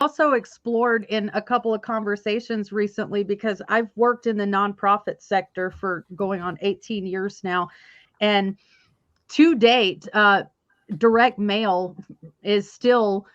also explored in a couple of conversations recently, because I've worked in the nonprofit sector for going on 18 years now. And to date, direct mail is still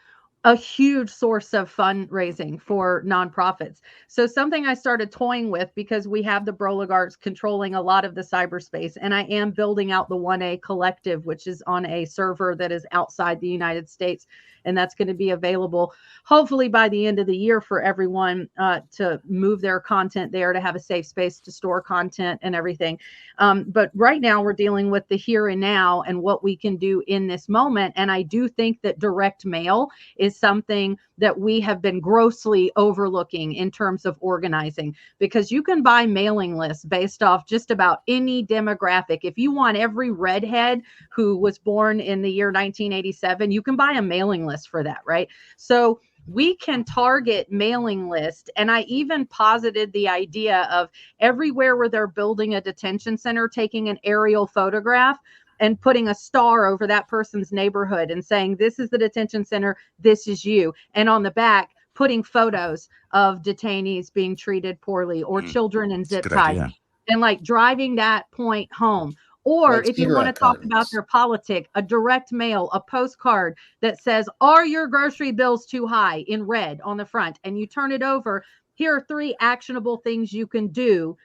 a huge source of fundraising for nonprofits. So something I started toying with, because we have the Broligards controlling a lot of the cyberspace, and I am building out the 1A collective, which is on a server that is outside the United States. And that's going to be available hopefully by the end of the year for everyone to move their content there, to have a safe space to store content and everything. But right now we're dealing with the here and now and what we can do in this moment. And I do think that direct mail is something that we have been grossly overlooking in terms of organizing, because you can buy mailing lists based off just about any demographic. If you want every redhead who was born in the year 1987, you can buy a mailing list for that, right? So we can target mailing list. And I even posited the idea of everywhere where they're building a detention center, taking an aerial photograph and putting a star over that person's neighborhood and saying, this is the detention center, this is you. And on the back, putting photos of detainees being treated poorly or children in zip ties, and like driving that point home. Or Like if you want to talk about their politic, a direct mail, a postcard that says, are your grocery bills too high, in red on the front, and you turn it over. Here are 3 actionable things you can do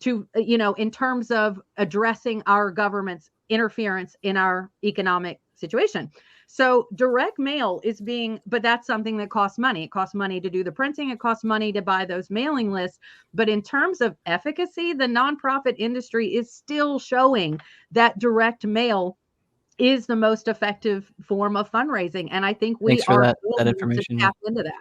to, in terms of addressing our government's interference in our economic situation. So direct mail is but that's something that costs money. It costs money to do the printing. It costs money to buy those mailing lists. But in terms of efficacy, the nonprofit industry is still showing that direct mail is the most effective form of fundraising. And I think we are that information. to tap into that.